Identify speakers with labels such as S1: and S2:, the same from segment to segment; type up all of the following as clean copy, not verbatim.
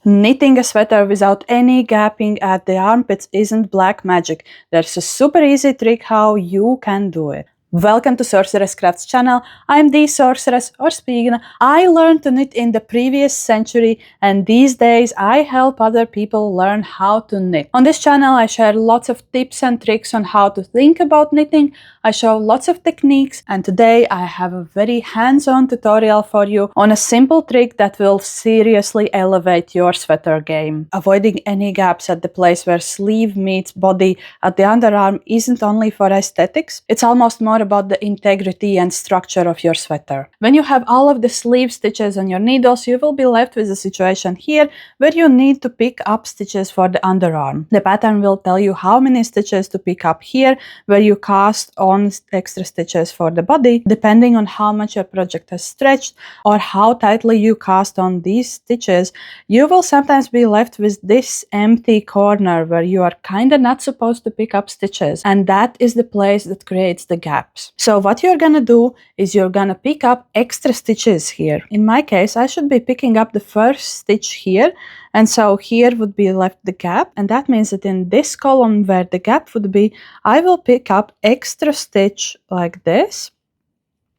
S1: Knitting a sweater without any gapping at the armpits isn't black magic. There's a super easy trick how you can do it. Welcome to Sorceress Crafts channel. I'm the sorceress or Spiegel. I learned to knit in the previous century, and these days I help other people learn how to knit. On this channel I share lots of tips and tricks on how to think about knitting. I show lots of techniques, and today I have a very hands-on tutorial for you on a simple trick that will seriously elevate your sweater game. Avoiding any gaps at the place where sleeve meets body at the underarm isn't only for aesthetics, it's almost more about the integrity and structure of your sweater. When you have all of the sleeve stitches on your needles, you will be left with a situation here where you need to pick up stitches for the underarm. The pattern will tell you how many stitches to pick up here, where you cast on extra stitches for the body, depending on how much your project has stretched or how tightly you cast on these stitches. You will sometimes be left with this empty corner where you are kinda not supposed to pick up stitches, and that is the place that creates the gaps. So what you're gonna do is you're gonna pick up extra stitches here. In my case, I should be picking up the first stitch here, and so here would be left the gap, and that means that in this column where the gap would be, I will pick up extra stitch like this.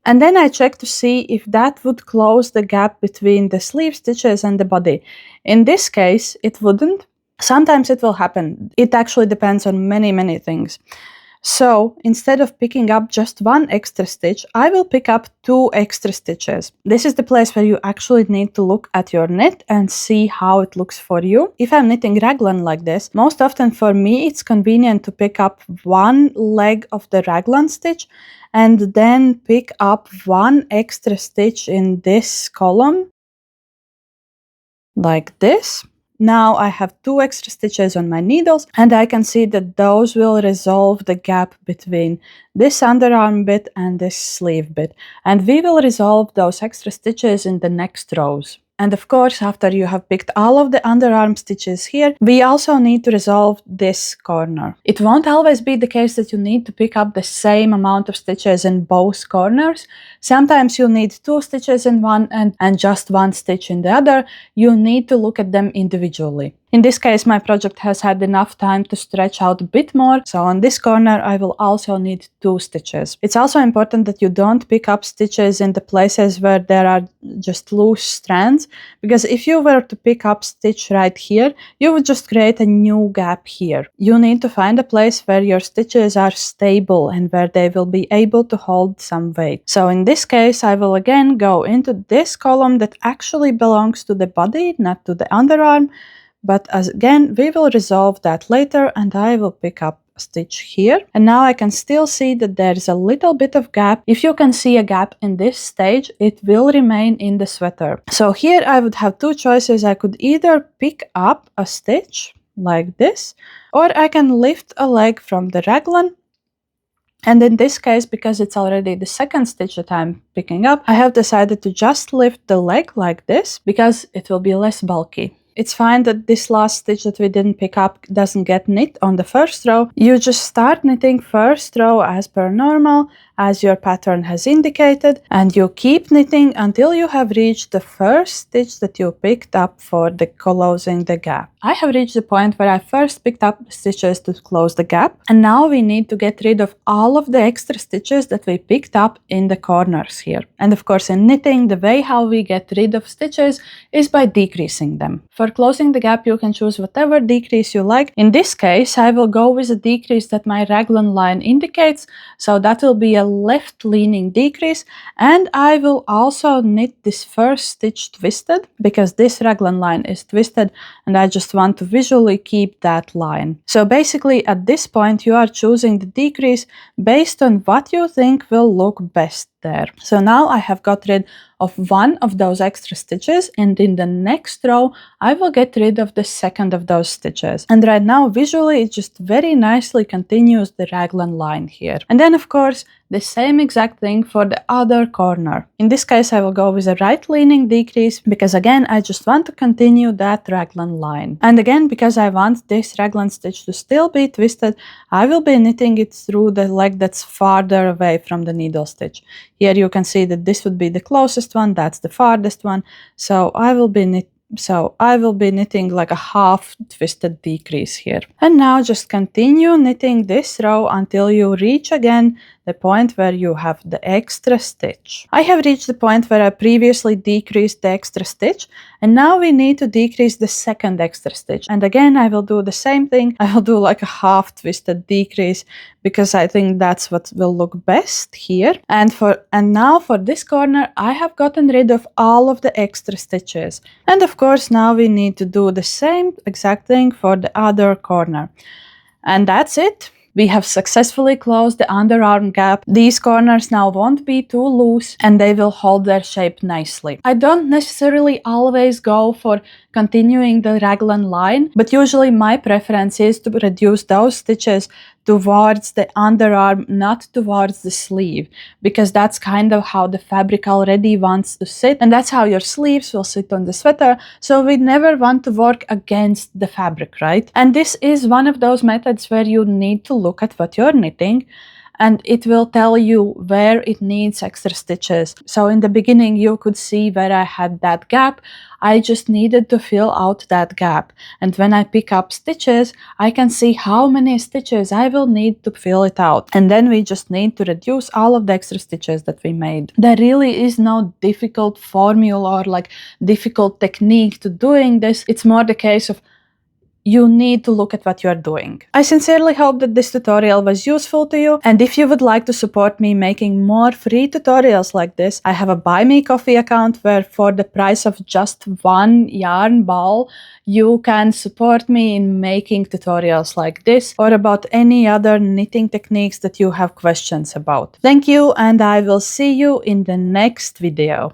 S1: And then I check to see if that would close the gap between the sleeve stitches and the body. In this case, it wouldn't. Sometimes it will happen. It actually depends on many things. So instead of picking up just one extra stitch, I will pick up 2 extra stitches. This is the place where you actually need to look at your knit and see how it looks for you. If I'm knitting raglan like this, most often for me it's convenient to pick up one leg of the raglan stitch and then pick up 1 extra stitch in this column, like this. Now I have 2 extra stitches on my needles, and I can see that those will resolve the gap between this underarm bit and this sleeve bit. And we will resolve those extra stitches in the next rows. And of course, after you have picked all of the underarm stitches here, we also need to resolve this corner. It won't always be the case that you need to pick up the same amount of stitches in both corners. Sometimes you'll need 2 stitches in one and just 1 stitch in the other. You need to look at them individually. In this case, my project has had enough time to stretch out a bit more, so on this corner I will also need 2 stitches. It's also important that you don't pick up stitches in the places where there are just loose strands, because if you were to pick up stitch right here, you would just create a new gap here. You need to find a place where your stitches are stable and where they will be able to hold some weight. So in this case, I will again go into this column that actually belongs to the body, not to the underarm. But again, we will resolve that later, and I will pick up a stitch here. And now I can still see that there's a little bit of gap. If you can see a gap in this stage, it will remain in the sweater. So here I would have 2 choices. I could either pick up a stitch like this, or I can lift a leg from the raglan. And in this case, because it's already the second stitch that I'm picking up, I have decided to just lift the leg like this, because it will be less bulky. It's fine that this last stitch that we didn't pick up doesn't get knit on the first row. You just start knitting first row as per normal, as your pattern has indicated, and you keep knitting until you have reached the first stitch that you picked up for closing the gap. I have reached the point where I first picked up the stitches to close the gap, and now we need to get rid of all of the extra stitches that we picked up in the corners here. And of course, in knitting, the way how we get rid of stitches is by decreasing them. For closing the gap, you can choose whatever decrease you like. In this case, I will go with a decrease that my raglan line indicates, so that will be a left-leaning decrease, and I will also knit this first stitch twisted, because this raglan line is twisted, and I just want to visually keep that line. So basically, at this point, you are choosing the decrease based on what you think will look best there. So now I have got rid of 1 of those extra stitches, and in the next row I will get rid of the second of those stitches. And right now visually it just very nicely continues the raglan line here. And then of course the same exact thing for the other corner. In this case I will go with a right leaning decrease, because again I just want to continue that raglan line. And again, because I want this raglan stitch to still be twisted, I will be knitting it through the leg that's farther away from the needle stitch. Here you can see that this would be the closest one, that's the farthest one. So I will be So I will be knitting like a half twisted decrease here. And now just continue knitting this row until you reach again the point where you have the extra stitch. I have reached the point where I previously decreased the extra stitch, and now we need to decrease the second extra stitch. And again, I will do the same thing. I will do like a half twisted decrease because I think that's what will look best here. And now for this corner, I have gotten rid of all of the extra stitches. And of course, now we need to do the same exact thing for the other corner. And that's it. We have successfully closed the underarm gap. These corners now won't be too loose and they will hold their shape nicely. I don't necessarily always go for continuing the raglan line, but usually my preference is to reduce those stitches towards the underarm, not towards the sleeve, because that's kind of how the fabric already wants to sit, and that's how your sleeves will sit on the sweater, so we never want to work against the fabric, right? And this is one of those methods where you need to look at what you're knitting, and it will tell you where it needs extra stitches. So in the beginning you could see where I had that gap. I just needed to fill out that gap, and when I pick up stitches I can see how many stitches I will need to fill it out, and then we just need to reduce all of the extra stitches that we made. There really is no difficult formula or like difficult technique to doing this. It's more the case of you need to look at what you are doing. I sincerely hope that this tutorial was useful to you, and if you would like to support me making more free tutorials like this, I have a Buy Me Coffee account where for the price of just one yarn ball, you can support me in making tutorials like this or about any other knitting techniques that you have questions about. Thank you, and I will see you in the next video.